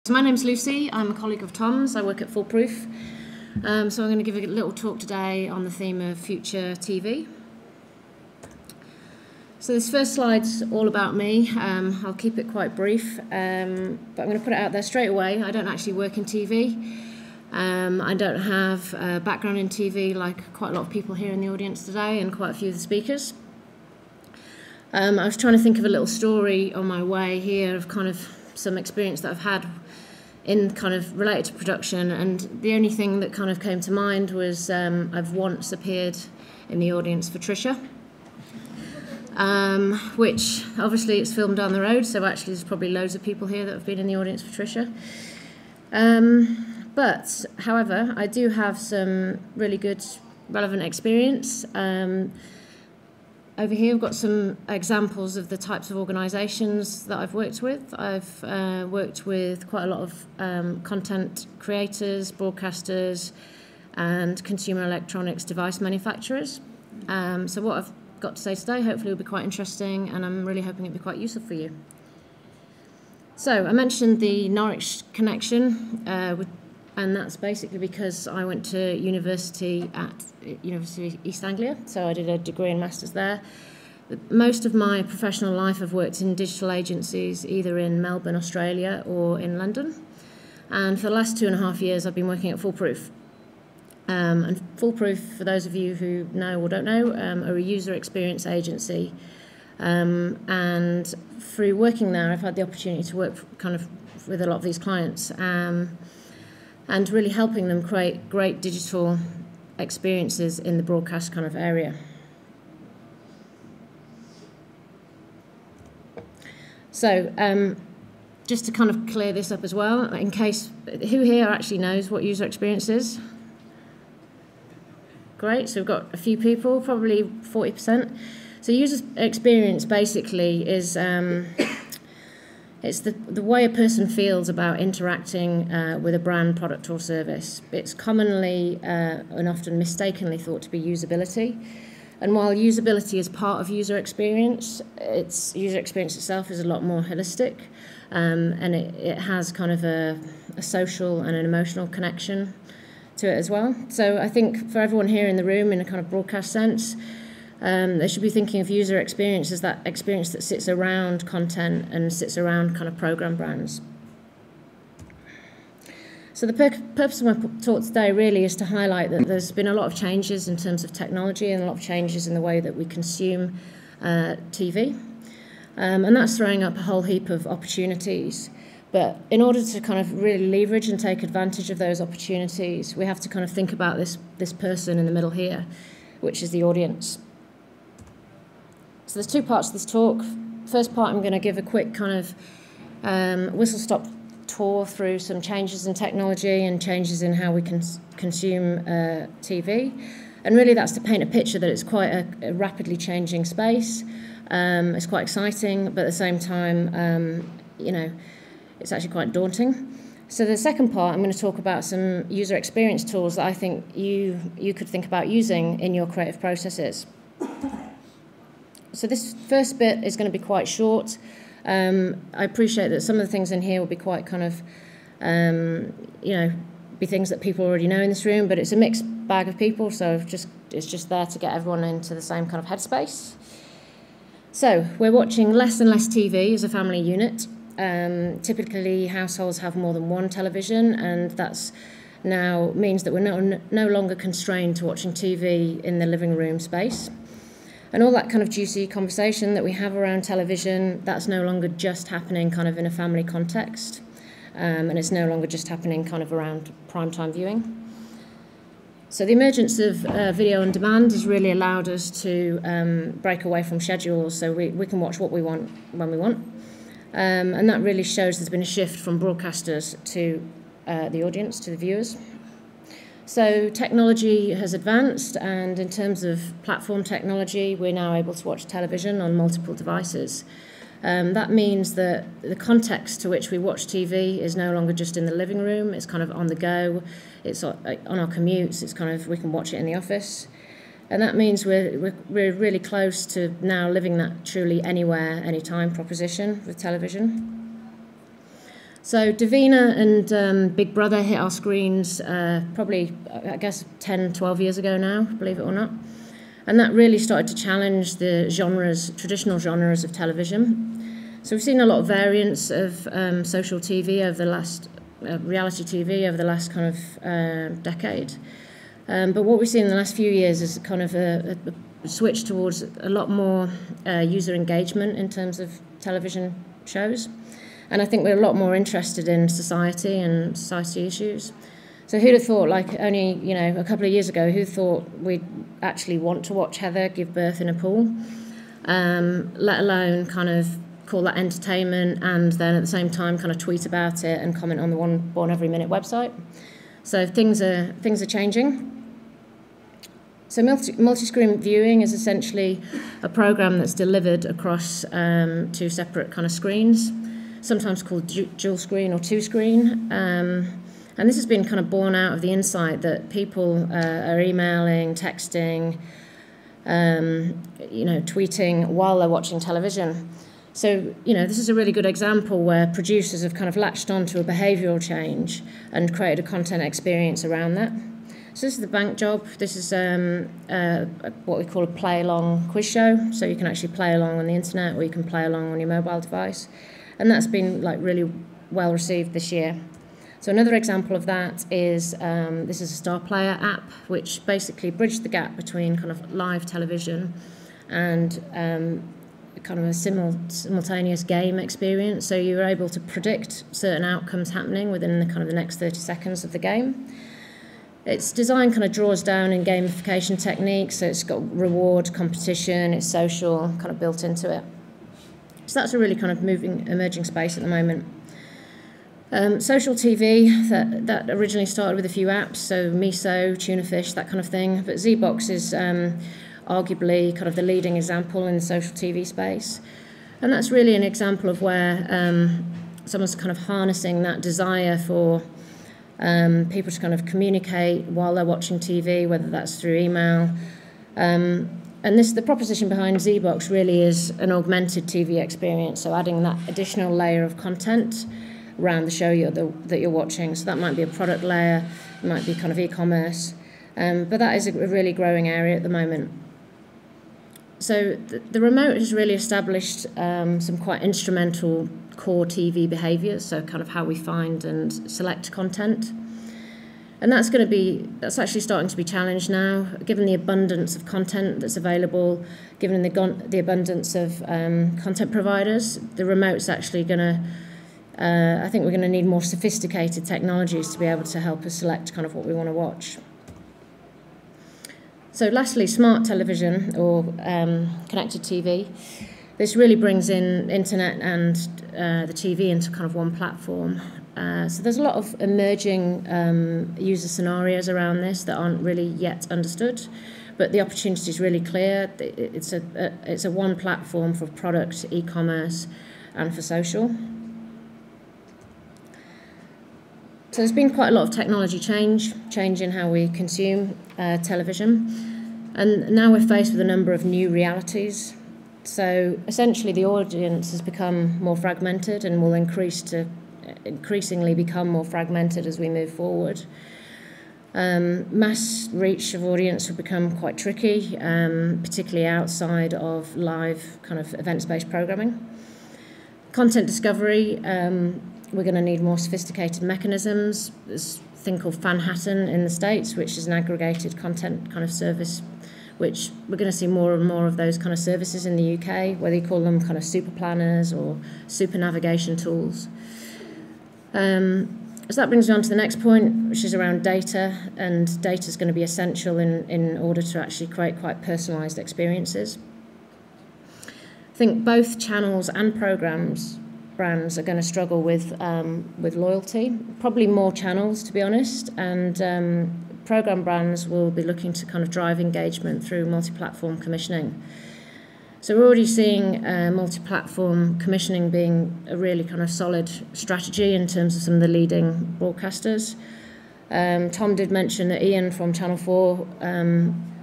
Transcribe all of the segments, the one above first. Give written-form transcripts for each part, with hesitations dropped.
So my name's Lucy, I'm a colleague of Tom's, I work at Foolproof. So I'm going to give a little talk today on the theme of future TV. So this first slide's all about me. I'll keep it quite brief, but I'm going to put it out there straight away. I don't actually work in TV. I don't have a background in TV like quite a lot of people here in the audience today and quite a few of the speakers. I was trying to think of a little story on my way here of kind of some experience that I've had in kind of related to production, and the only thing that kind of came to mind was I've once appeared in the audience for Trisha, which obviously it's filmed down the road, so actually there's probably loads of people here that have been in the audience for Trisha. But however, I do have some really good relevant experience. Over here we've got some examples of the types of organisations that I've worked with. I've worked with quite a lot of content creators, broadcasters and consumer electronics device manufacturers. So what I've got to say today hopefully will be quite interesting, and I'm really hoping it'll be quite useful for you. So I mentioned the Norwich connection, and that's basically because I went to university at University of East Anglia, so I did a degree and masters there. Most of my professional life I've worked in digital agencies, either in Melbourne, Australia, or in London. And for the last 2.5 years I've been working at Foolproof. And Foolproof, for those of you who know or don't know, are a user experience agency. And through working there I've had the opportunity to work kind of with a lot of these clients. And really helping them create great digital experiences in the broadcast kind of area. So just to kind of clear this up as well, in case, who here actually knows what user experience is? Great, so we've got a few people, probably 40%. So user experience basically is it's the way a person feels about interacting with a brand, product or service. It's commonly and often mistakenly thought to be usability. And while usability is part of user experience, user experience itself is a lot more holistic, and it has kind of a social and an emotional connection to it as well. So I think for everyone here in the room, in a kind of broadcast sense, they should be thinking of user experience as that experience that sits around content and sits around kind of program brands. So the purpose of my talk today really is to highlight that there's been a lot of changes in terms of technology and a lot of changes in the way that we consume TV. And that's throwing up a whole heap of opportunities. But in order to kind of really leverage and take advantage of those opportunities, we have to kind of think about this person in the middle here, which is the audience. So there's two parts to this talk. First part, I'm going to give a quick kind of whistle-stop tour through some changes in technology and changes in how we can consume TV. And really that's to paint a picture that it's quite a rapidly changing space. It's quite exciting, but at the same time, it's actually quite daunting. So the second part, I'm going to talk about some user experience tools that I think you could think about using in your creative processes. So this first bit is going to be quite short. I appreciate that some of the things in here will be quite kind of, be things that people already know in this room, but it's a mixed bag of people, so it's just there to get everyone into the same kind of headspace. So we're watching less and less TV as a family unit. Typically households have more than one television, and that's now means that we're no longer constrained to watching TV in the living room space. And all that kind of juicy conversation that we have around television, that's no longer just happening kind of in a family context, and it's no longer just happening kind of around primetime viewing. So the emergence of video on demand has really allowed us to break away from schedules, so we can watch what we want when we want. And that really shows there's been a shift from broadcasters to the audience, to the viewers. So technology has advanced, and in terms of platform technology, we're now able to watch television on multiple devices. That means that the context to which we watch TV is no longer just in the living room, it's kind of on the go, it's on our commutes, it's kind of, we can watch it in the office. And that means we're really close to now living that truly anywhere, anytime proposition with television. So Davina and Big Brother hit our screens probably, I guess, 10, 12 years ago now, believe it or not. And that really started to challenge the traditional genres of television. So we've seen a lot of variants of social TV over the last, reality TV over the last kind of decade. But what we've seen in the last few years is kind of a switch towards a lot more user engagement in terms of television shows. And I think we're a lot more interested in society and society issues. So who'd have thought, like only, a couple of years ago, who thought we'd actually want to watch Heather give birth in a pool, let alone kind of call that entertainment and then at the same time kind of tweet about it and comment on the One Born Every Minute website. So things are changing. So multi-screen viewing is essentially a program that's delivered across two separate kind of screens, sometimes called dual screen or two screen. And this has been kind of born out of the insight that people are emailing, texting, tweeting while they're watching television. So, this is a really good example where producers have kind of latched onto a behavioural change and created a content experience around that. So this is the bank job. This is what we call a play-along quiz show. So you can actually play along on the internet or you can play along on your mobile device. And that's been really well received this year. So another example of that is this is a Star Player app, which basically bridged the gap between kind of live television and kind of a simultaneous game experience. So you were able to predict certain outcomes happening within the kind of the next 30 seconds of the game. Its design kind of draws down in gamification techniques, so it's got reward, competition, it's social, kind of built into it. So that's a really kind of emerging space at the moment. Social TV, that originally started with a few apps, so Miso, Tunafish, that kind of thing, but Zbox is arguably kind of the leading example in the social TV space. And that's really an example of where someone's kind of harnessing that desire for people to kind of communicate while they're watching TV, whether that's through email. And the proposition behind Zbox really is an augmented TV experience, so adding that additional layer of content around the show that you're watching. So that might be a product layer, it might be kind of e-commerce, but that is a really growing area at the moment. So the remote has really established some quite instrumental core TV behaviours, so kind of how we find and select content. And that's actually starting to be challenged now, given the abundance of content that's available, given the abundance of content providers. The remote's actually going to I think we're going to need more sophisticated technologies to be able to help us select kind of what we want to watch. So lastly, smart television or connected TV. This really brings in internet and the TV into kind of one platform. So there's a lot of emerging user scenarios around this that aren't really yet understood, but the opportunity is really clear. It's a one platform for product, e-commerce, and for social. So there's been quite a lot of technology change in how we consume television. And now we're faced with a number of new realities. So essentially the audience has become more fragmented and will increasingly become more fragmented as we move forward. Mass reach of audience will become quite tricky, particularly outside of live kind of events-based programming. Content discovery, we're going to need more sophisticated mechanisms. There's a thing called Fanhattan in the States, which is an aggregated content kind of service, which we're going to see more and more of those kind of services in the UK, whether you call them kind of super planners or super navigation tools. So that brings me on to the next point, which is around data, and data is going to be essential in order to actually create quite personalised experiences. I think both channels and brands are going to struggle with loyalty, probably more channels, to be honest, and program brands will be looking to kind of drive engagement through multi-platform commissioning. So we're already seeing multi-platform commissioning being a really kind of solid strategy in terms of some of the leading broadcasters. Tom did mention that Ian from Channel 4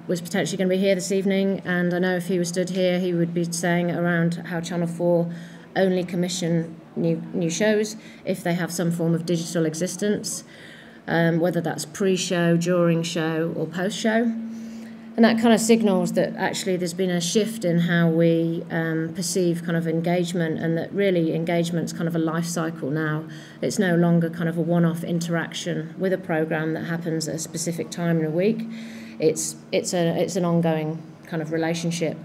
was potentially going to be here this evening, and I know if he was stood here, he would be saying around how Channel 4 only commission new shows, if they have some form of digital existence, whether that's pre-show, during show, or post-show. And that kind of signals that actually there's been a shift in how we perceive kind of engagement, and that really engagement's kind of a life cycle now. It's no longer kind of a one-off interaction with a program that happens at a specific time in a week. It's an ongoing kind of relationship.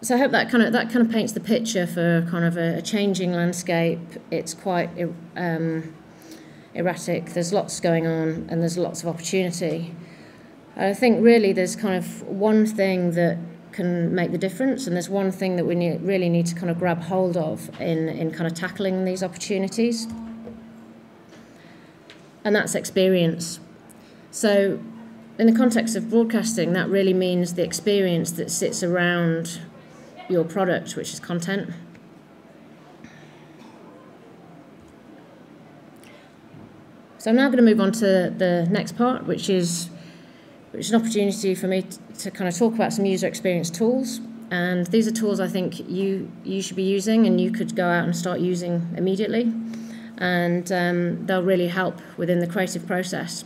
So I hope that kind of paints the picture for kind of a changing landscape. It's quite erratic. There's lots going on, and there's lots of opportunity. I think really there's kind of one thing that can make the difference, and there's one thing that we really need to kind of grab hold of in kind of tackling these opportunities, and that's experience. So in the context of broadcasting, that really means the experience that sits around your product, which is content. So I'm now going to move on to the next part, which is an opportunity for me to kind of talk about some user experience tools. And these are tools I think you should be using, and you could go out and start using immediately. And they'll really help within the creative process.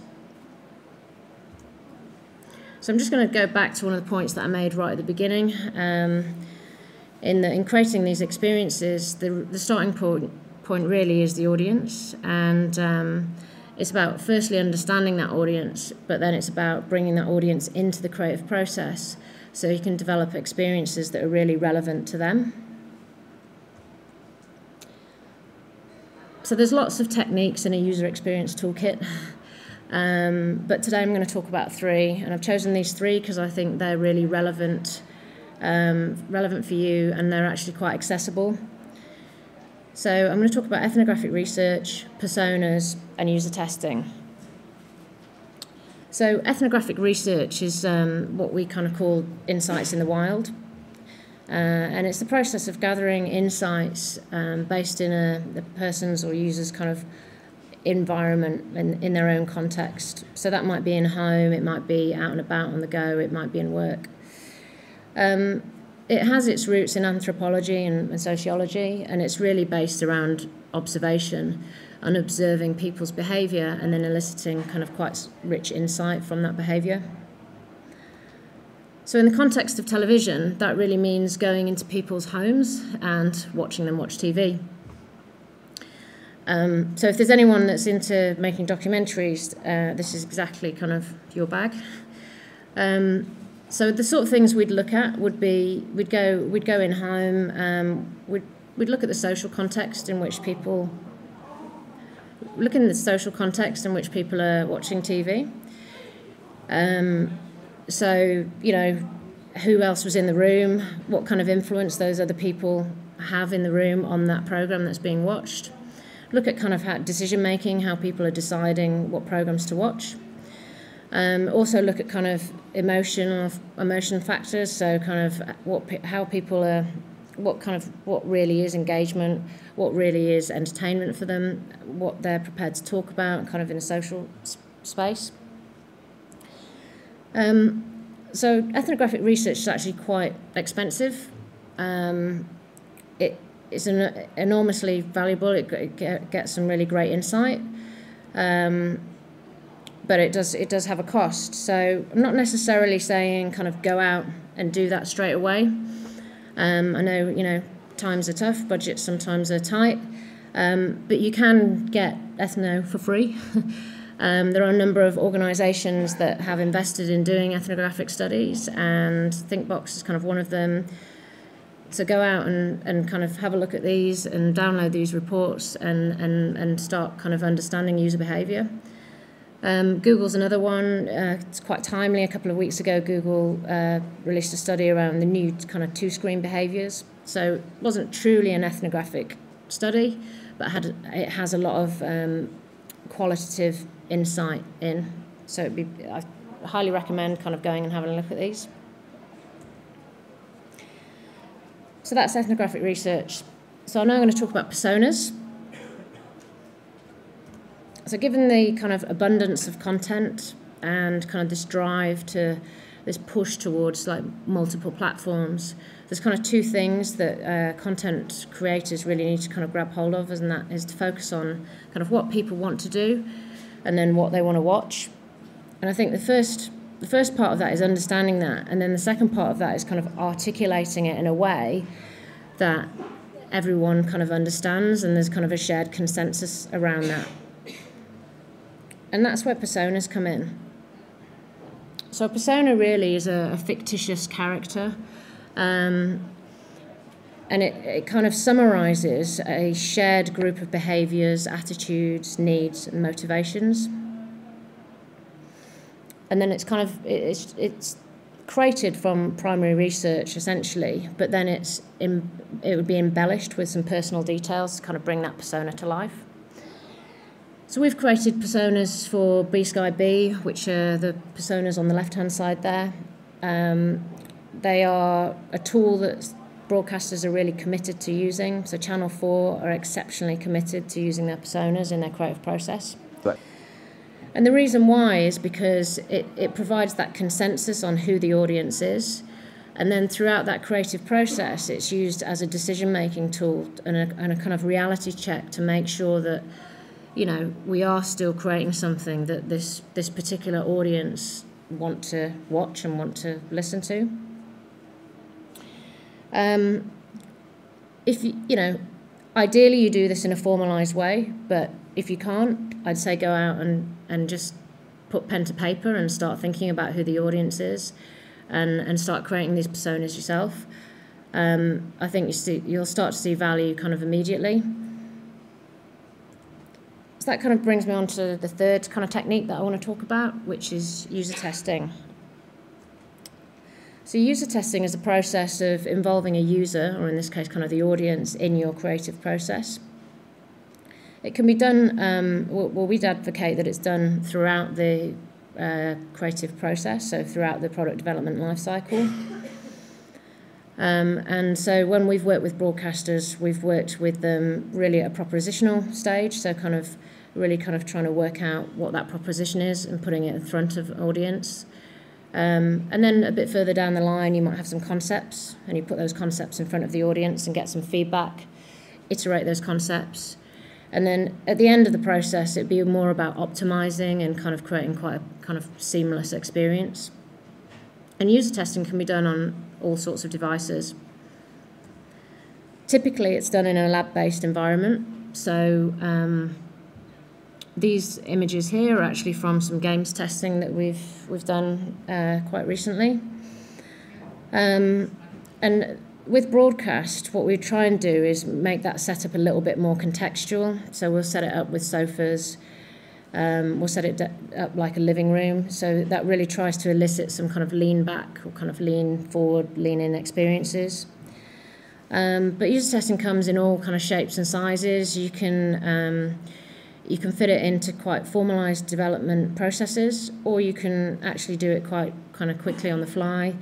So I'm just going to go back to one of the points that I made right at the beginning. In creating these experiences, the starting point really is the audience, and it's about firstly understanding that audience, but then it's about bringing that audience into the creative process so you can develop experiences that are really relevant to them. So there's lots of techniques in a user experience toolkit, but today I'm going to talk about 3, and I've chosen these 3 because I think they're really relevant for you, and they're actually quite accessible. So I'm going to talk about ethnographic research, personas, and user testing. So ethnographic research is what we kind of call insights in the wild. And it's the process of gathering insights based in the person's or user's kind of environment in their own context. So that might be in home, it might be out and about on the go, it might be in work. It has its roots in anthropology and sociology, and it's really based around observation and observing people's behaviour and then eliciting kind of quite rich insight from that behaviour. So in the context of television, that really means going into people's homes and watching them watch TV. So if there's anyone that's into making documentaries, this is exactly kind of your bag. So the sort of things we'd look at would be we'd go in home. We'd look at the social context in which people are watching TV. So who else was in the room? What kind of influence those other people have in the room on that program that's being watched? Look at kind of how decision making, how people are deciding what programs to watch. Also look at kind of emotion factors, so kind of how people are, what really is engagement, what really is entertainment for them, what they're prepared to talk about, kind of in a social space. So ethnographic research is actually quite expensive. It's enormously valuable. It gets some really great insight. But it does have a cost. So I'm not necessarily saying kind of go out and do that straight away. I know times are tough, budgets sometimes are tight, but you can get Ethno for free. There are a number of organisations that have invested in doing ethnographic studies, and ThinkBox is kind of one of them. So go out and kind of have a look at these and download these reports and start kind of understanding user behaviour. Google's another one. It's quite timely. A couple of weeks ago, Google released a study around the new kind of 2-screen behaviours. So it wasn't truly an ethnographic study, but it has a lot of qualitative insight in. So I highly recommend kind of going and having a look at these. So that's ethnographic research. So I'm now going to talk about personas. So given the kind of abundance of content and kind of this drive to this push towards like multiple platforms. There's kind of two things that content creators really need to kind of grab hold of, and that is to focus on kind of what people want to do and then what they want to watch. And I think the first part of that is understanding that, and then the second part of that is kind of articulating it in a way that everyone kind of understands, and there's kind of a shared consensus around that. And that's where personas come in. So a persona really is a fictitious character, and it kind of summarises a shared group of behaviours, attitudes, needs, and motivations. And then it's kind of it's created from primary research essentially, but then it would be embellished with some personal details to kind of bring that persona to life. So we've created personas for B Sky B, which are the personas on the left-hand side there. They are a tool that broadcasters are really committed to using. So Channel 4 are exceptionally committed to using their personas in their creative process. Right. And the reason why is because it provides that consensus on who the audience is. And then throughout that creative process, it's used as a decision-making tool and a kind of reality check to make sure that, you know, we are still creating something that this particular audience want to watch and want to listen to. If you know, ideally you do this in a formalised way, but if you can't, I'd say go out and just put pen to paper and start thinking about who the audience is, and start creating these personas yourself. I think you'll start to see value kind of immediately. So that kind of brings me on to the third kind of technique that I want to talk about, which is user testing. So user testing is a process of involving a user, or in this case kind of the audience, in your creative process. It can be done, well, we'd advocate that it's done throughout the creative process, so throughout the product development lifecycle. And so when we've worked with broadcasters, we've worked with them really at a propositional stage, so kind of really kind of trying to work out what that proposition is and putting it in front of audience. And then a bit further down the line, you might have some concepts, and you put those concepts in front of the audience and get some feedback, iterate those concepts. And then at the end of the process, it'd be more about optimizing and kind of creating quite a kind of seamless experience. And user testing can be done on all sorts of devices. Typically, it's done in a lab-based environment. So these images here are actually from some games testing that we've done quite recently. And with broadcast, what we try and do is make that setup a little bit more contextual. So we'll set it up with sofas. We'll set it up like a living room. So that really tries to elicit some kind of lean back or kind of lean forward, lean in experiences. But user testing comes in all kind of shapes and sizes. You can fit it into quite formalised development processes, or you can actually do it quite kind of quickly on the fly.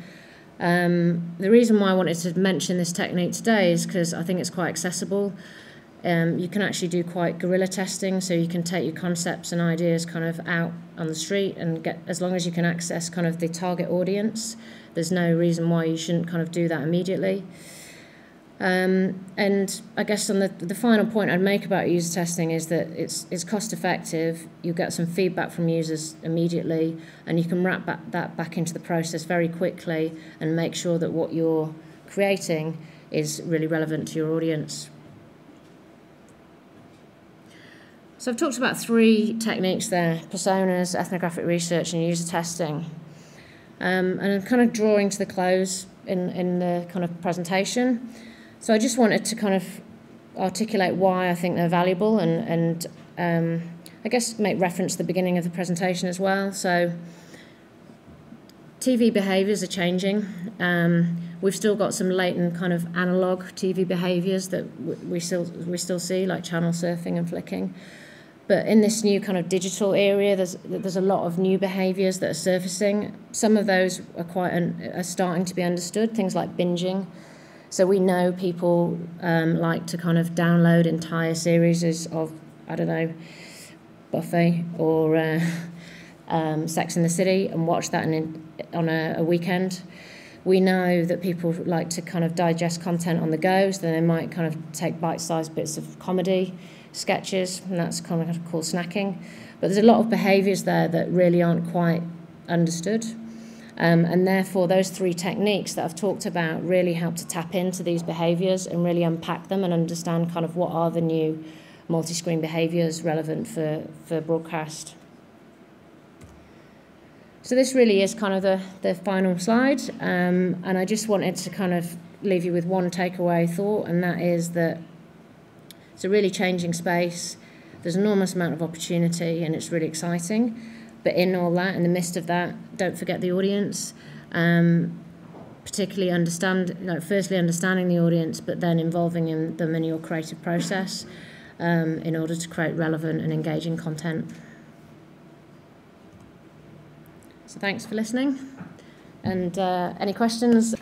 The reason why I wanted to mention this technique today is because I think it's quite accessible. You can actually do quite guerrilla testing, so you can take your concepts and ideas kind of out on the street and get, as long as you can access kind of the target audience, there's no reason why you shouldn't kind of do that immediately. And I guess on the final point I'd make about user testing is that it's cost effective. You'll get some feedback from users immediately, and you can wrap that back into the process very quickly and make sure that what you're creating is really relevant to your audience. So I've talked about three techniques there: personas, ethnographic research, and user testing. And I'm kind of drawing to the close in the kind of presentation. So I just wanted to kind of articulate why I think they're valuable and I guess make reference to the beginning of the presentation as well. So TV behaviours are changing. We've still got some latent kind of analogue TV behaviours that we still see, like channel surfing and flicking. But in this new kind of digital area, there's a lot of new behaviours that are surfacing. Some of those are starting to be understood, things like binging. So we know people like to kind of download entire series of, I don't know, Buffet or Sex and the City and watch that on a weekend. We know that people like to kind of digest content on the go, so they might kind of take bite-sized bits of comedy, sketches, and that's kind of called snacking. But there's a lot of behaviours there that really aren't quite understood. And therefore, those 3 techniques that I've talked about really help to tap into these behaviours and really unpack them and understand kind of what are the new multi-screen behaviours relevant for broadcast. So this really is kind of the final slide, and I just wanted to kind of leave you with one takeaway thought, and that is that it's a really changing space. There's an enormous amount of opportunity, and it's really exciting. But in all that, in the midst of that, don't forget the audience. Particularly firstly understanding the audience, but then involving them in your creative process in order to create relevant and engaging content. So thanks for listening. And any questions?